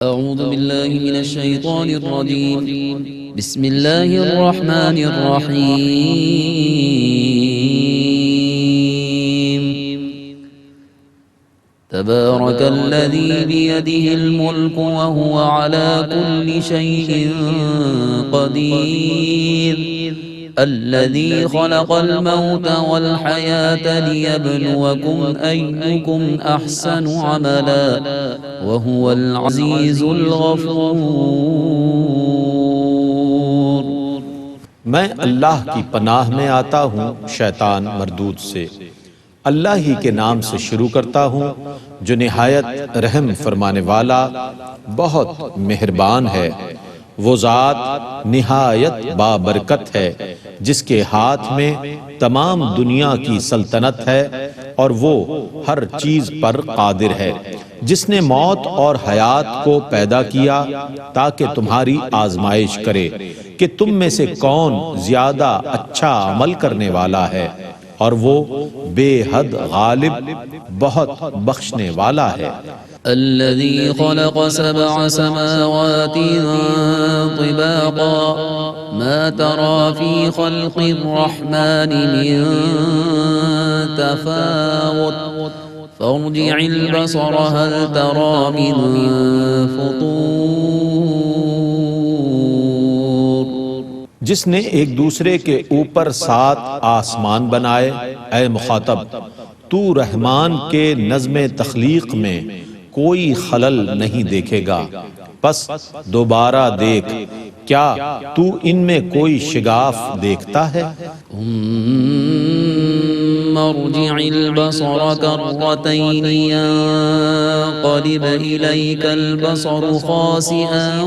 أعوذ بالله من الشيطان الرجيم. بسم الله الرحمن الرحيم. تبارك الذي بيده الملك وهو على كل شيء قدير. الذي خلق الموت والحياة ليبلوكم أيكم أحسن عملا وهو العزيز الغفور. میں اللہ کی پناہ میں آتا ہوں شیطان مردود سے. اللہ ہی کے نام سے شروع کرتا ہوں جو نہایت رحم فرمانے والا بہت مہربان ہے. وہ ذات نہایت بابرکت ہے جس کے ہاتھ میں تمام دنیا کی سلطنت ہے اور وہ ہر چیز پر قادر ہے. جس نے موت اور حیات کو پیدا کیا تاکہ تمہاری آزمائش کرے کہ تم میں سے کون زیادہ اچھا عمل کرنے والا ہے، اور وہ بے حد غالب بہت بخشنے والا ہے. الذي خلق 7 سماوات طباقا ما ترى في خلق الرحمن من تفاوت فارجع البصر هل ترى من فطور. جس نے ایک دوسرے کے اوپر 7 آسمان بنائے، اے مخاطب تو رحمان کے نظم تخلیق میں کوئی خلل نہیں دیکھے گا، پس دوبارہ دیکھ کیا تو ان میں کوئی شگاف دیکھتا ہے؟ ثم ارجع البصر كرتين ينقلب إليك البصر خاسئا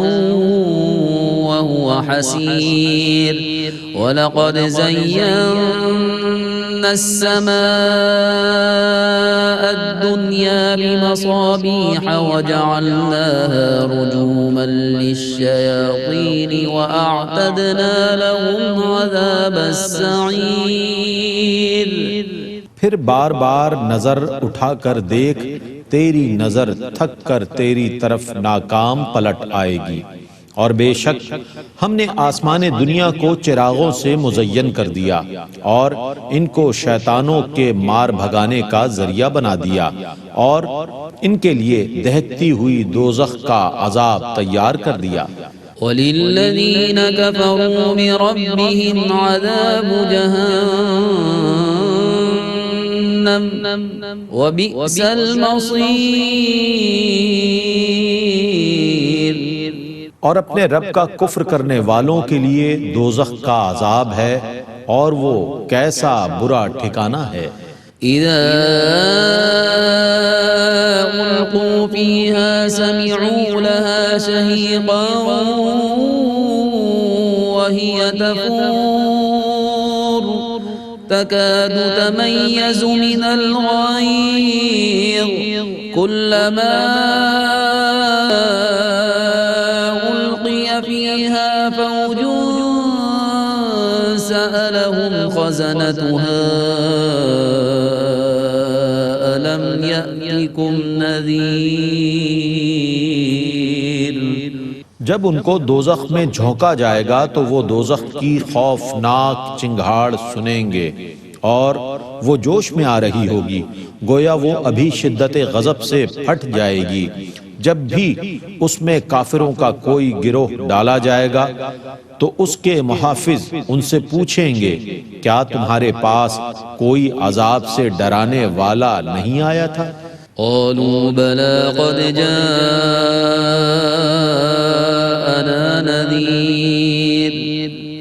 وهو حسير ولقد زينا السماء الدنيا بمصابيح وجعلناها رجوما للشياطين وأعتدنا لهم عذاب السعير. پھر بار بار نظر اٹھا کر دیکھ، تیری نظر تھک کر تیری طرف ناکام پلٹ آئے گی. اور بے شک ہم نے آسمان دنیا کو چراغوں سے مزین کر دیا اور ان کو شیطانوں کے مار بھگانے کا ذریعہ بنا دیا، اور ان کے لیے دہکتی ہوئی دوزخ کا عذاب تیار کر دیا. وَلِلَّذِينَ كَفَرُوا بِرَبِّهِمْ عَذَابُ جَهَنَّمَ وَبِئْسَ الْمَصِيرُ. اور اپنے رب کا کفر کرنے والوں کے لیے دوزخ کا عذاب ہے، اور وہ کیسا برا ٹھکانہ ہے. اذا القوا فيها سمعوا لها شهيقا وهي تفور تكاد تميز من الغيظ كلما فيها فوج سألهم خزنتها ألم يأتكم نذير. جب ان کو دوزخ میں جھونکا جائے گا تو وہ دوزخ کی خوفناک چنگھاڑ سنیں گے اور وہ جوش میں آ رہی ہوگی، گویا وہ ابھی شدت غضب سے پھٹ جائے گی. جب بھی اس میں کافروں کا کوئی گروہ ڈالا جائے گا تو اس کے محافظ ان سے پوچھیں گے کیا تمہارے پاس کوئی عذاب سے ڈرانے والا نہیں آیا تھا؟ قالوا بلى قد جاءنا نذير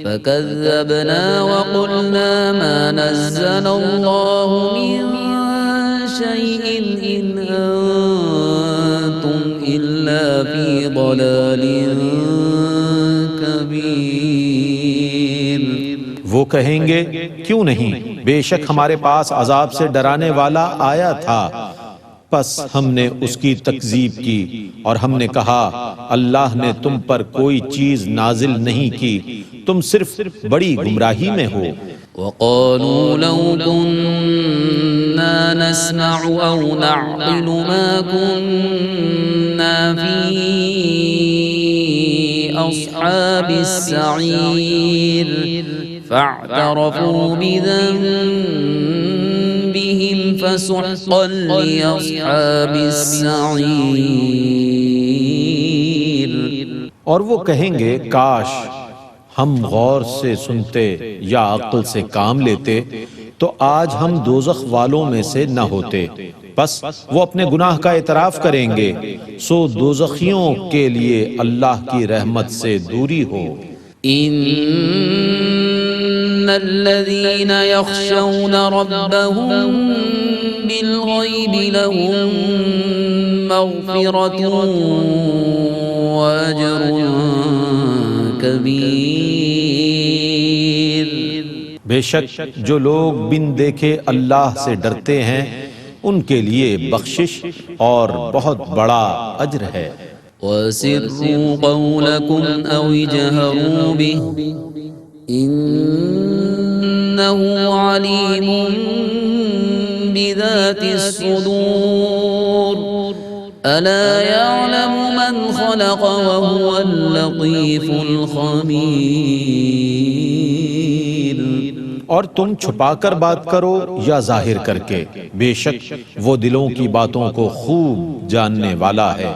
فكذبنا وقلنا ما نزل الله من شيء إن أنتم إلا في ضلال كبير. وہ کہیں گے کیوں نہیں، بے شک ہمارے پاس عذاب سے ڈرانے والا آیا تھا، پس ہم نے اس کی تکذیب کی اور ہم نے کہا اللہ نے تم پر کوئی چیز نازل نہیں کی، تم صرف بڑی گمراہی میں ہو. وقالوا لو كنا كنا نسمع أو نعقل ما كنا في أصحاب السعير فاعترفوا بذنبهم فسحقا لأصحاب السعير. اور وہ کہیں گے کاش ہم غور سے سنتے یا عقل سے کام لیتے تو آج ہم دوزخ والوں میں سے نہ ہوتے. بس وہ اپنے گناہ کا اعتراف کریں گے، سو دوزخیوں کے لیے اللہ کی رحمت سے دوری ہو. ان الذين يخشون ربهم بالغيب لهم مغفرة واجر كبير. بے شک جو لوگ بن دیکھے اللہ سے ڈرتے ہیں ان کے لیے بخشش اور بہت بڑا اجر ہے. وَأَسِرُّوا قَوْلَكُمْ أَوْ اجْهَرُوا بِهِ إِنَّهُ عَلِيمٌ بِذَاتِ الصُّدُورِ أَلَا يَعْلَمُ مَنْ خَلَقَ وَهُوَ اللَّطِيفُ الْخَبِيرُ. اور تم چھپا کر بات کرو یا ظاہر کر کے، بے شک وہ دلوں کی باتوں کو خوب جاننے والا ہے.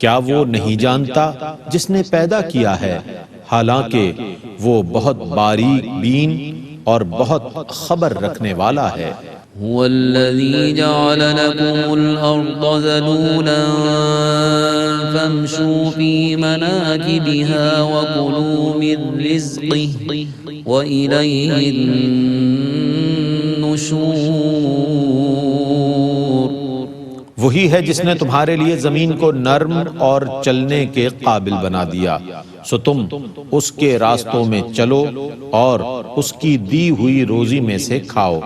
کیا وہ نہیں جانتا جس نے پیدا کیا ہے، حالانکہ وہ بہت باریک بین اور بہت خبر رکھنے والا ہے. هو الذي جعل لكم الأرض ذلولا فامشوا في مناكبها وكلوا من رزقه وإليه النشور. وہی ہے جس نے تمہارے لیے زمین کو نرم اور چلنے کے قابل بنا دیا، سو تم اس کے راستوں میں چلو اور اس کی دی ہوئی روزی میں سے کھاؤ،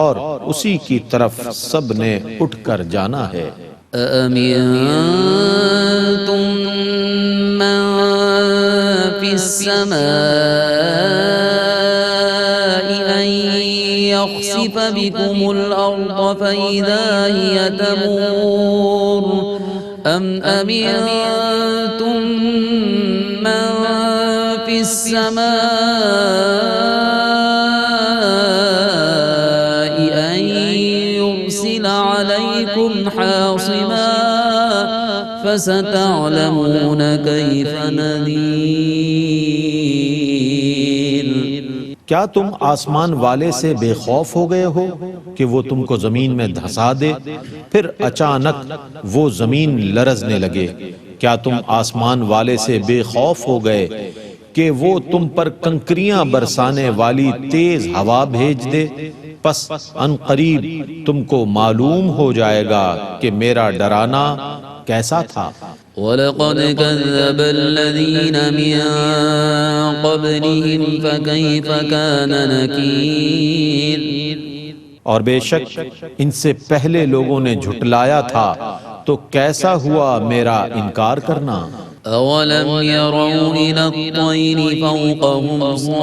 اور اسی کی طرف سب نے اٹھ کر جانا ہے. أَأَمِنتُم مَّن فِي السَّمَاءِ أَن يَخْسِفَ بِكُمُ الْأَرْضَ فَإِذَا هِيَ تَمُورُ أَمْ أَمِنتُم مَّن فِي السَّمَاءِ أَن يُرْسِلَ عَلَيْكُمْ حَاصِبًا فَسَتَعْلَمُونَ كَيْفَ نَذِيرِ. کیا تم آسمان والے سے بے خوف ہو گئے ہو کہ وہ تم کو زمین میں دھسا دے پھر اچانک وہ زمین لرزنے لگے؟ کیا تم آسمان والے سے بے خوف ہو گئے کہ وہ تم پر کنکریاں برسانے والی تیز ہوا بھیج دے؟ پس ان قریب تم کو معلوم ہو جائے گا کہ میرا ڈرانا کیسا تھا. وَلَقَدْ كَذَّبَ الَّذِينَ مِن قَبْلِهِمْ فَكَيْفَ كَانَ نَكِيرِ. اور بے شک ان سے پہلے لوگوں نے جھٹلایا تھا تو کیسا ہوا میرا انکار کرنا. أَوَلَمْ يَرَوْا إِلَى الطَّيْرِ فَوْقَهُمْ صَافَّاتٍ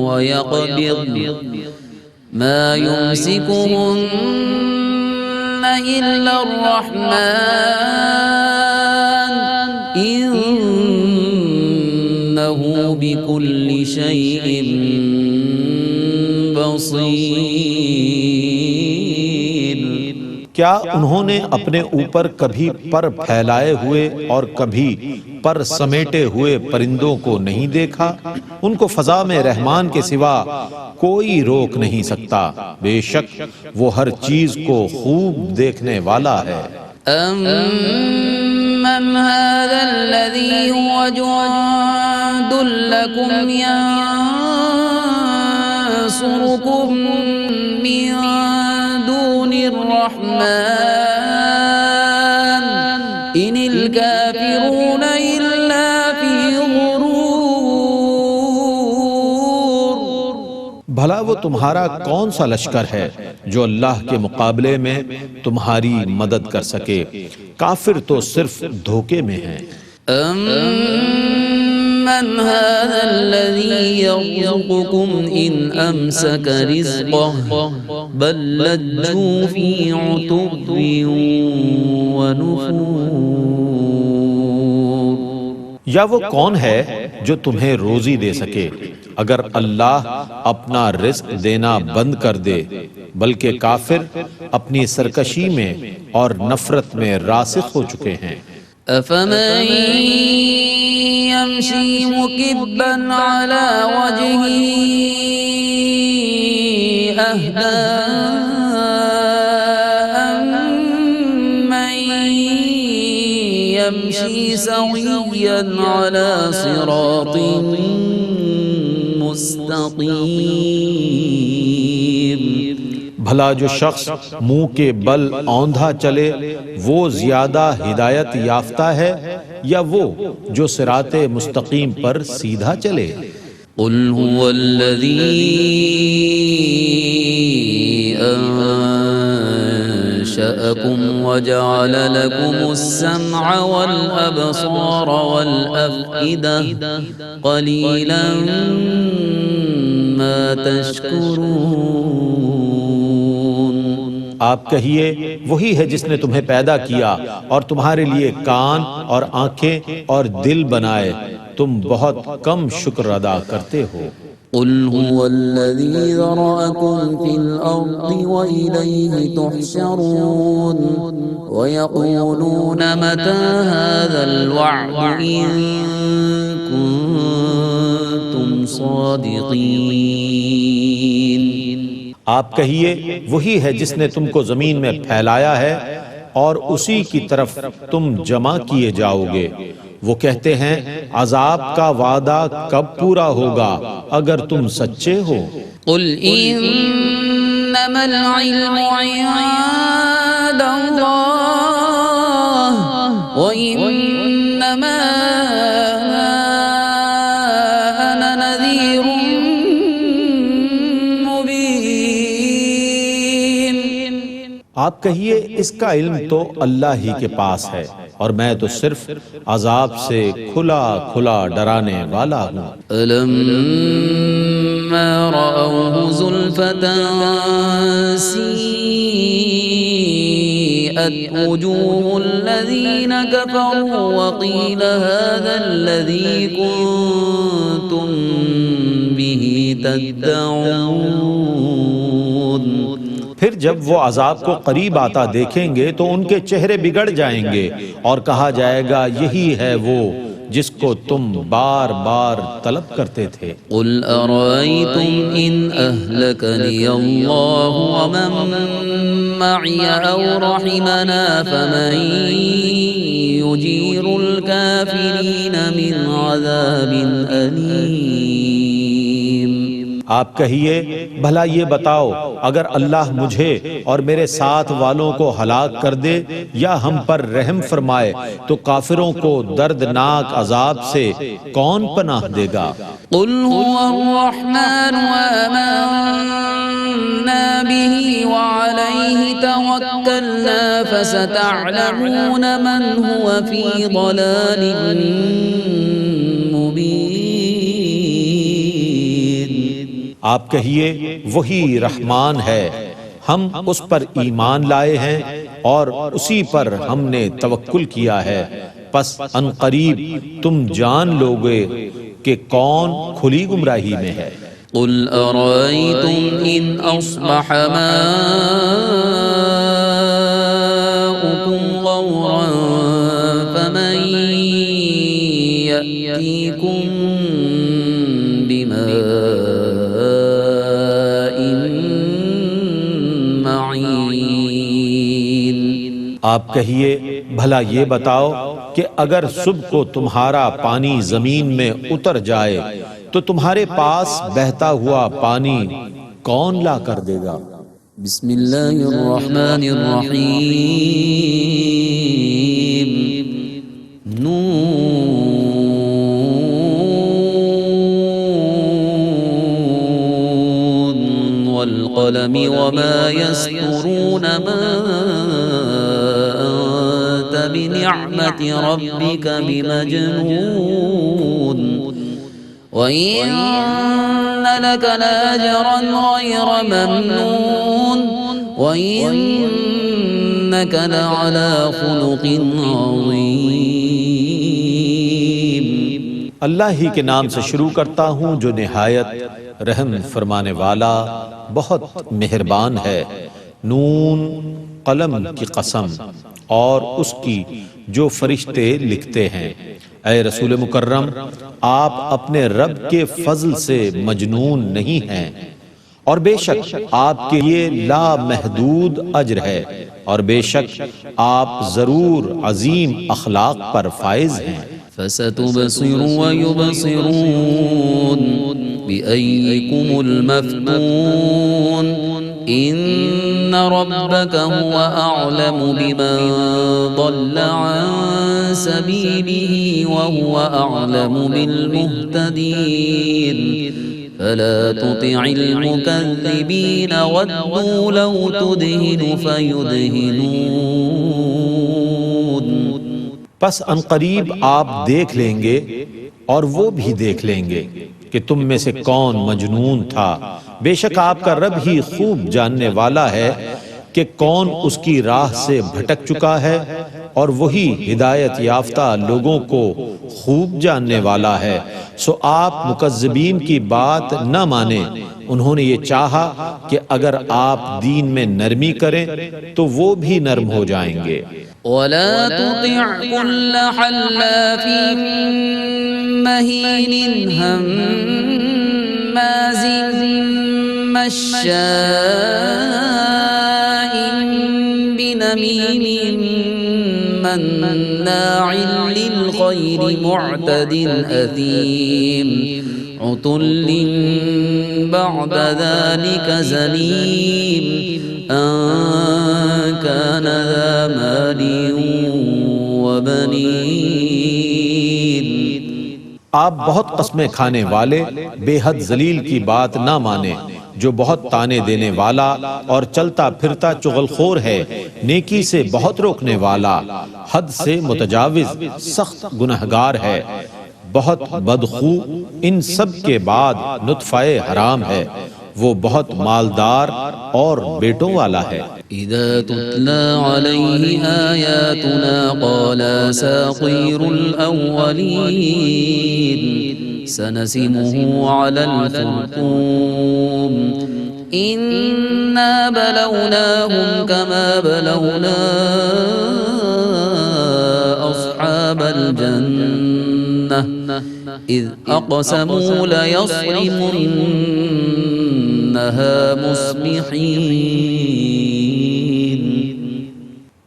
وَيَقْبِضْنَ مَا يُمْسِكُهُنَّ إِلَّا الرَّحْمَنُ إِنَّهُ بِكُلِّ شَيْءٍ بَصِيرٌ. کیا انہوں نے اپنے اوپر کبھی پر پھیلائے ہوئے اور کبھی پر سمیٹے ہوئے پرندوں کو نہیں دیکھا؟ ان کو فضا میں رحمان کے سوا کوئی روک نہیں سکتا، بے شک وہ ہر چیز کو خوب دیکھنے والا ہے. أَمَّنْ هَذَا الَّذِي هُوَ جُندٌ لَكُمْ يَنصُرُكُم مِّن دُونِ الرَّحْمَنِ إِنِ الْكَافِرُونَ إِلَّا فِي غُرُورٍ. بھلا وہ تمہارا کون سا لشکر ہے جو اللہ کے مقابلے میں تمہاری مدد کر سکے؟ کافر تو صرف دھوکے میں ہیں. أَمَّنْ من هذا الذي يرزقكم إن أمسك رزقه بل لجوا في عتو ونفور. یا وہ کون ہے جو تمہیں روزی دے سکے اگر اللہ اپنا رزق دینا بند کر دے، بلکہ کافر اپنی سرکشی میں اور نفرت میں راسخ ہو چکے ہیں. أفمن يمشي مكبا على وجهه أهدى أمن يمشي سويا على صراط مستقيم. بھلا جو شخص منہ کے بل اوندھا چلے وہ زیادہ ہدایت یافتہ ہے یا وہ جو صراط مستقیم پر سیدھا چلے؟ قل هو الذي أنشأكم وجعل لكم السمع والأبصار والأفئدة قليلا ما تشكرون. آپ کہیے وہی ہے جس نے تمہیں پیدا کیا اور تمہارے لیے کان اور آنکھیں اور دل بنائے، تم بہت کم شکر ادا کرتے ہو. قل هو الذي ذرأكم في الأرض وإليه تحشرون ويقولون متى هذا الوعد إن كنتم صادقين. آپ کہیے وہی ہے جس نے تم کو زمین میں پھیلایا ہے اور اسی کی طرف تم جمع کیے جاؤ گے. وہ کہتے ہیں عذاب کا وعدہ کب پورا ہوگا اگر تم سچے ہو. قل انما العلم عند اللہ وانما انا نذیر مبین. آپ کہیے اس کا علم تو اللہ ہی کے پاس ہے اور میں تو صرف عذاب سے کھلا کھلا ڈرانے والا ہوں. لما رأوه زلفة سيئت وجوه الذين كفروا وقيل هذا الذي كنتم به تدعون. پھر جب وہ عذاب کو قریب آتا دیکھیں گے تو ان کے چہرے بگڑ جائیں گے اور کہا جائے گا یہی ہے وہ جس کو تم بار بار طلب کرتے تھے. قل أرأيتم إن أهلكني الله ومن معي أو رحمنا فمن يجير الكافرين من عذاب أليم. آپ کہیے بھلا یہ بتاؤ اگر اللہ مجھے اور میرے ساتھ والوں کو ہلاک کر دے یا ہم پر رحم فرمائے تو کافروں کو دردناک عذاب سے کون پناہ دے گا؟ قل هو الرحمن آمنا به وعليه توكلنا فستعلمون من هو في ضلال مبين. آپ کہیے وہی رحمان ہے، ہم اس پر ایمان لائے ہیں اور اسی پر ہم نے توکل کیا ہے، پس ان قریب تم جان لوگے کہ کون کھلی گمراہی میں ہے. قل أرأيتم إن أصبح ماؤكم غورا فمن يأتيكم بماء معين. آپ کہیے بھلا یہ بتاؤ کہ اگر صبح کو تمہارا پانی زمین میں اتر جائے تو تمہارے پاس بہتا ہوا پانی کون لا کر دے گا؟ بسم اللہ الرحمن الرحیم. نون والقلم وما يسطرون ما أنت بنعمة ربك بمجنون. وَإِنَّ لَكَ لَأَجْرًا غَيْرَ مَمْنُونٍ وَإِنَّكَ لَعَلَى خُلُقٍ عَظِيمٍ۔ اللہ ہی کے نام سے شروع کرتا ہوں جو نہایت رحم فرمانے والا بہت مہربان ہے۔ نون، قلم کی قسم اور اس کی جو فرشتے لکھتے ہیں۔ اے رسول مکرم، آپ اپنے رب کے فضل سے مجنون نہیں ہیں، اور بے شک آپ کے لیے لامحدود اجر ہے، اور بے شک آپ ضرور عظیم اخلاق پر فائز ہیں۔ فَسَتُبْصِرُ وَيُبْصِرُونَ بِأَيِّكُمُ الْمَفْتُونُ إِنَّ رَبَّكَ هُوَ أَعْلَمُ بِمَنْ ضَلَّ عَنْ سَبِيلِهِ وَهُوَ أَعْلَمُ بِالْمُهْتَدِينَ فَلَا تُطِعِ الْمُكَذِّبِينَ وَدُّوا لَوْ تُدْهِنُ فَيُدْهِنُونَ۔ پس عنقریب آپ دیکھ لیں گے اور وہ بھی دیکھ لیں گے کہ تم میں سے کون مجنون تھا۔ بے شک آپ کا رب ہی خوب جاننے والا ہے کہ کون اس کی راہ سے بھٹک چکا ہے، اور وہی ہدایت یافتہ لوگوں کو خوب جاننے والا ہے۔ سو آپ مکذبین کی بات نہ مانیں، انہوں نے یہ چاہا کہ اگر آپ دین میں نرمی کریں تو وہ بھی نرم ہو جائیں گے۔ وَلَا تُطِعْ كُلَّ حَلَّافٍ مَّهِينٍ هَمَّازٍ مَّشَّاءٍ بِنَمِيمٍ مَّنَّاعٍ لِّلْخَيْرِ مُعْتَدٍ أَثِيمٍ عُتُلٍّ بَعْدَ ذَلِكَ زَنِيمٍ أَن كَانَ ذَا مَالٍ وَبَنِينَ۔ آپ بہت قسمیں کھانے والے، بے حد ذلیل کی بات نہ مانیں، جو بہت تانے دینے والا اور چلتا پھرتا چغل خور ہے، نیکی سے بہت روکنے والا، حد سے متجاوز، سخت گنہگار ہے، بہت بدخو، ان سب کے بعد نطفہ حرام ہے، وہ بہت مالدار اور بیٹوں والا ہے۔ اذا تتلى عليه آياتنا قال أساطير الأولين سنسمه على الخرطوم إنا بلوناهم كما بلونا أصحاب الجنة إذ أقسموا ليصرمنها مصبحين۔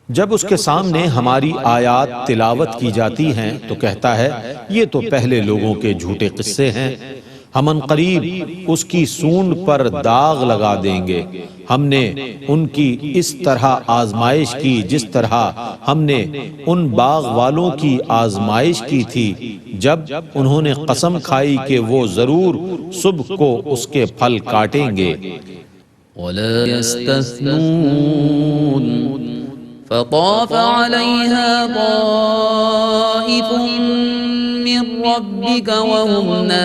جب اس کے سامنے ہماری آیات تلاوت کی جاتی ہیں تو کہتا ہے یہ تو پہلے لوگوں کے جھوٹے قصے ہیں، ہم عنقریب اس کی سونڈ پر داغ لگا دیں گے۔ ہم نے ان کی اس طرح آزمائش کی جس طرح ہم نے ان باغ والوں کی آزمائش کی تھی جب انہوں نے قسم کھائی کہ وہ ضرور صبح کو اس کے پھل کاٹیں گے۔ ولا يستثنون فطاف عليها طائف من ربك وهم نائمون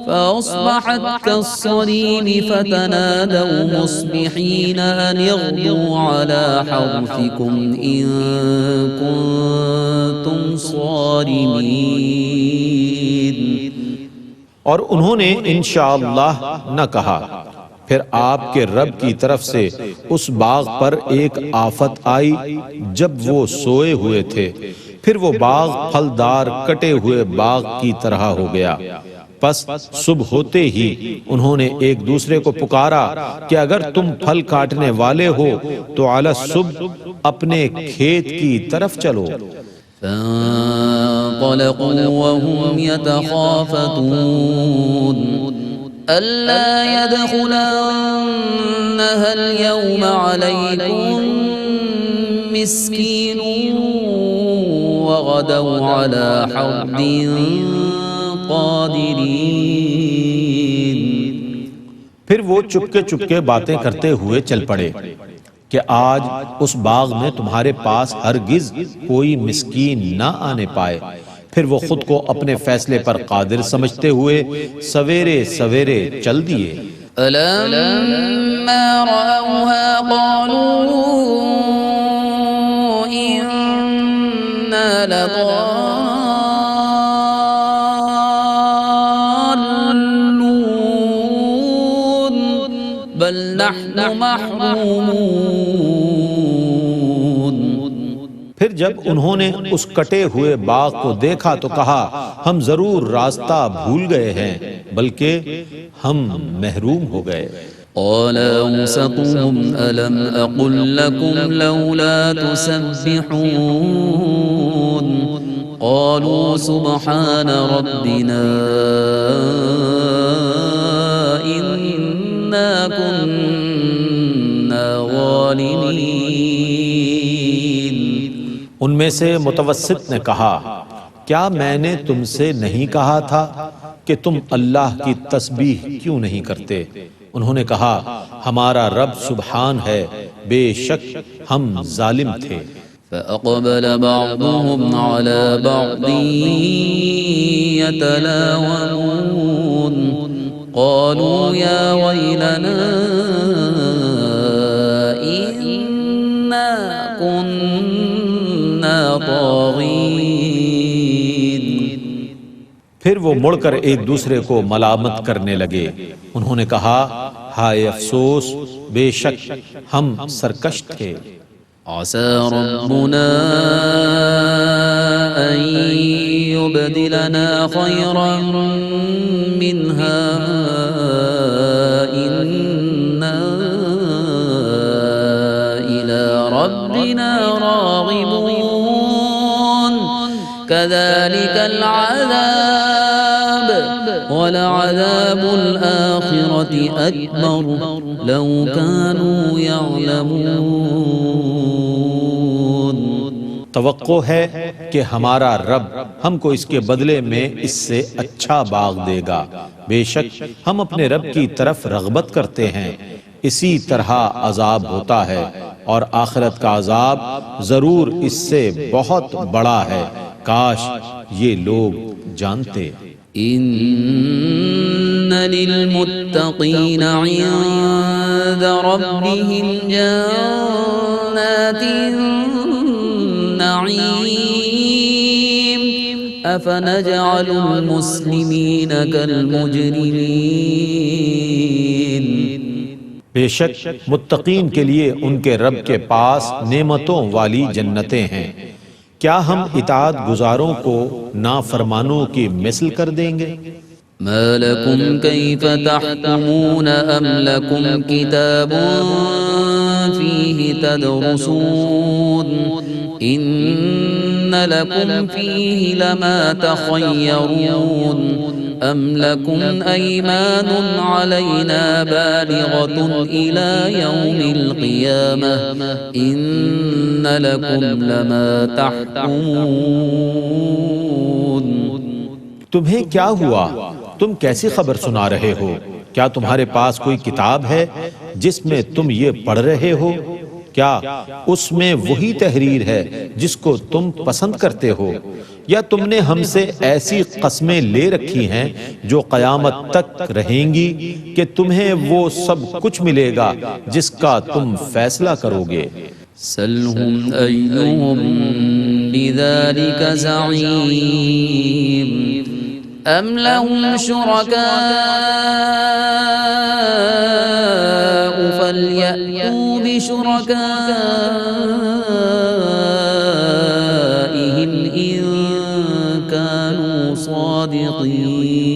فأصبحت كالصريم فتنادوا مصبحين أن اغدوا على حرثكم إن كنتم صارمين۔ اور انہوں نے انشاءاللہ نہ کہا۔ پھر آپ کے رب کی طرف سے اس باغ پر ایک آفت آئی جب وہ سوئے ہوئے تھے، پھر وہ باغ پھلدار کٹے ہوئے باغ کی طرح ہو گیا۔ پس صبح ہوتے ہی انہوں نے ایک دوسرے کو پکارا کہ اگر تم پھل کاٹنے والے ہو تو علی الصبح اپنے کھیت کی طرف چلو۔ فانطلقوا وهم يتخافتون ألا يدخلنها اليوم عليكم مسكين وغدوا على حرد قادرين۔ پھر وہ چپکے چپکے باتیں کرتے ہوئے چل پڑے۔ کہ آج اس باغ میں تمہارے پاس ہرگز کوئی مسکین نہ آنے پائے۔ پھر وہ خود کو اپنے فیصلے پر قادر سمجھتے ہوئے سویرے سویرے چل دیے۔ فلما رأوها قالوا إنا لضالون بل نحن محرومون۔ پھر جب انہوں نے اس کٹے ہوئے باغ کو دیکھا تو کہا ہم ضرور راستہ بھول گئے ہیں بلکہ ہم محروم ہو گئے۔ قال أوسطهم ألم أقل لكم لولا تسبحون قالوا سبحان ربنا إنا كنا ظالمين۔ ان میں سے متوسط نے کہا کیا میں نے تم سے نہیں کہا تھا کہ تم اللہ کی تسبیح کیوں نہیں کرتے؟ انہوں نے کہا ہمارا رب سبحان ہے، بے شک ہم ظالم تھے۔ فأقبل بعضهم على بعض يتلاومون قالوا يا ويلنا إنا كنا طاغين۔ پھر وہ مڑ کر ایک دوسرے کو ملامت کرنے لگے۔ انہوں نے کہا ہائے افسوس، بے شک ہم سرکش تھے۔ عسى ربنا أن يبدلنا خيرا منها إنا إلى ربنا راغبون كذلك العذاب ولعذاب الآخرة أكبر لو كانوا يعلمون۔ توقع ہے کہ ہمارا رب ہم کو اس کے بدلے میں اس سے اچھا باغ دے گا، بے شک ہم اپنے رب کی طرف رغبت کرتے ہیں، اسی طرح عذاب ہوتا ہے اور آخرت کا عذاب ضرور اس سے بہت بڑا ہے، کاش یہ لوگ جانتے۔ إن للمتقين عند ربهم جنات النعيم أفنجعل المسلمين كالمجرمين۔ بے شک متقین کے لیے ان کے رب کے پاس نعمتوں والی جنتیں ہیں، کیا ہم اطاعت گزاروں کو نافرمانوں کی مثل کر دیں گے؟ ما لكم كيف تحكمون أم لكم كتاب فيه تدرسون إن لكم فيه لما تخيرون أم لكم أيمان علينا بالغة إلى يوم القيامة إن لكم لما تحكمون۔ تمہیں کیا ہوا؟ تم کیسی خبر سنا رہے ہو؟ کیا تمہارے پاس کوئی کتاب ہے جس میں تم یہ پڑھ رہے ہو؟ کیا اس میں وہی تحریر ہے جس کو تم پسند کرتے ہو؟ یا تم نے ہم سے ایسی قسمیں لے رکھی ہیں جو قیامت تک رہیں گی کہ تمہیں وہ سب کچھ ملے گا جس کا تم فیصلہ کرو گے؟ سلهم أيهم بذلك زعيم أم لهم شركاء فليأتوا بشركائهم إن كانوا صادقين۔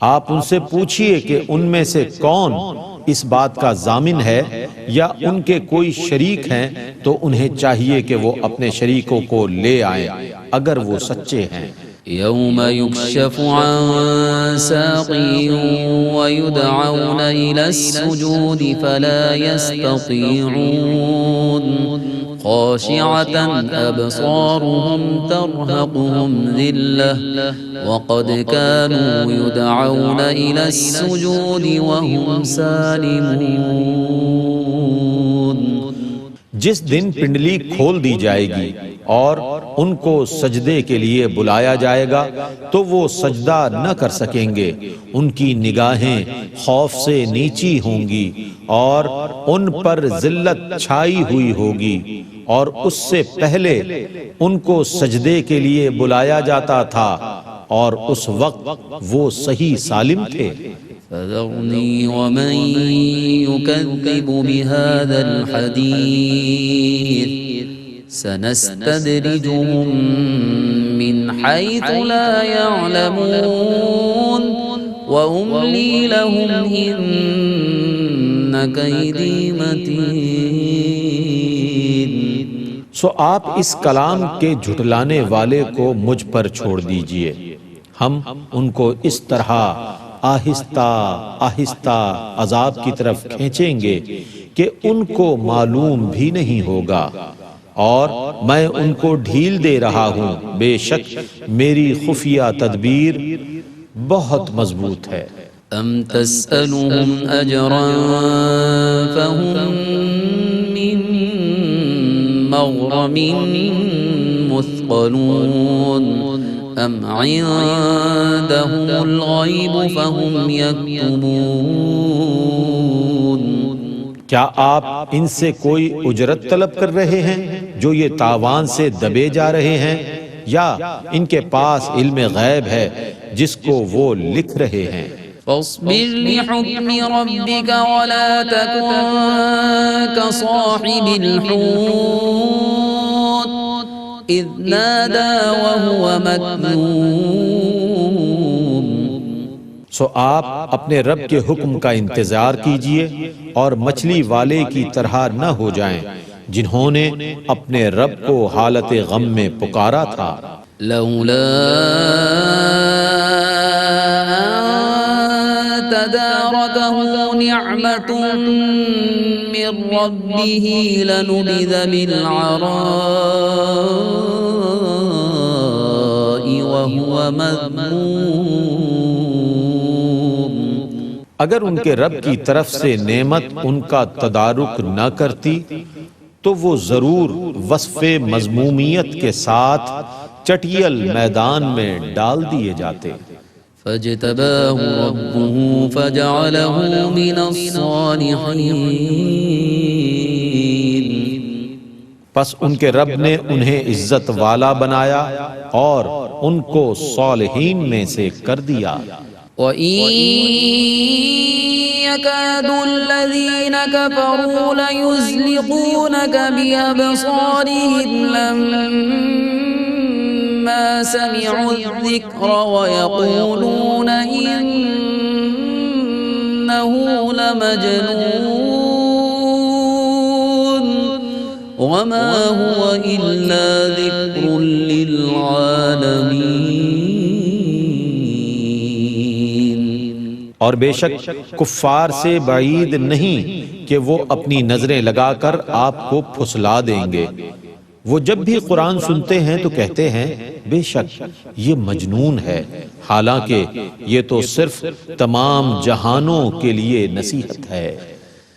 آپ ان سے پوچھئے کہ ان میں سے کون اس بات کا ضامن ہے یا ان کے کوئی شریک ہیں تو انہیں چاہیے کہ وہ اپنے شریکوں کو لے آئیں اگر وہ سچے ہیں۔ يوم يكشف عن ساق ويدعون إلى السجود فلا يستطيعون خاشعة أبصارهم ترهقهم ذلة وقد كانوا يدعون إلى السجود وهم سالمون. جس دن پنڈلی کھول دی جائے گی اور ان کو سجدے کے لیے بلایا جائے گا تو وہ سجدہ نہ کر سکیں گے. ان کی نگاہیں خوف سے نیچی ہوں گی اور ان پر ذلت چھائی ہوئی ہوگی، اور اس سے پہلے ان کو سجدے کے لیے بلایا جاتا تھا اور اس وقت وہ صحیح سالم تھے. فذرني ومن يكذب بهذا الحديث سنستدرجهم من حيث لا يعلمون وأملي لهم إن كيدي متين. سو آپ اس کلام کے جھٹلانے والے کو مجھ پر چھوڑ دیجئے، ہم ان کو اس طرح آہستہ آہستہ عذاب کی طرف کھینچیں گے کہ ان کو معلوم بھی نہیں ہوگا، اور میں ان کو ڈھیل دے رہا ہوں. بے شک میری خفیہ تدبیر بہت مضبوط ہے. ام تسألهم اجرا فهم من مغرم مثقلون ام عندهم الغیب فهم یکتبون. کیا آپ ان سے کوئی اجرت طلب کر رہے ہیں جو یہ تاوان سے دبے جا رہے ہیں، یا ان کے پاس علم غیب ہے جس کو وہ لکھ رہے ہیں؟ فاصبر لحكم ربك ولا تكن كصاحب الحوت إذ نادى وهو مكذوب. سو آپ اپنے رب کے حکم کا انتظار کیجئے اور مچھلی والے کی طرح نہ ہو جائیں جنہوں نے اپنے رب کو حالت غم میں پکارا تھا. لولا تداركه نعمة من ربه لنبذ بالعراء وهو مذموم. اگر ان کے رب کی طرف سے نعمت ان کا تدارک نہ کرتی تو وہ ضرور وصف مذمومیت کے ساتھ چٹیل میدان میں ڈال دیے جاتے. فاجتباه ربه فجعله من الصالحين. پس ان کے رب نے انہیں عزت والا بنایا اور ان کو صالحین میں سے کر دیا. وَإِن يَكَادُ الَّذِينَ كَفَرُوا لَيُزْلِقُونَكَ بِأَبْصَارِهِمْ لَمَّا سَمِعُوا الذِّكْرَ وَيَقُولُونَ إِنَّهُ لَمَجْنُونٌ وَمَا هُوَ إِلَّا ذِكْرٌ لِّلْعَالَمِينَ. اور بے شک کفار سے بعید نہیں کہ وہ اپنی نظریں لگا کر آپ کو پھسلا دیں گے. وہ جب بھی قرآن سنتے ہیں تو کہتے ہیں بے شک یہ مجنون ہے، حالانکہ یہ تو صرف تمام جہانوں کے لیے نصیحت ہے.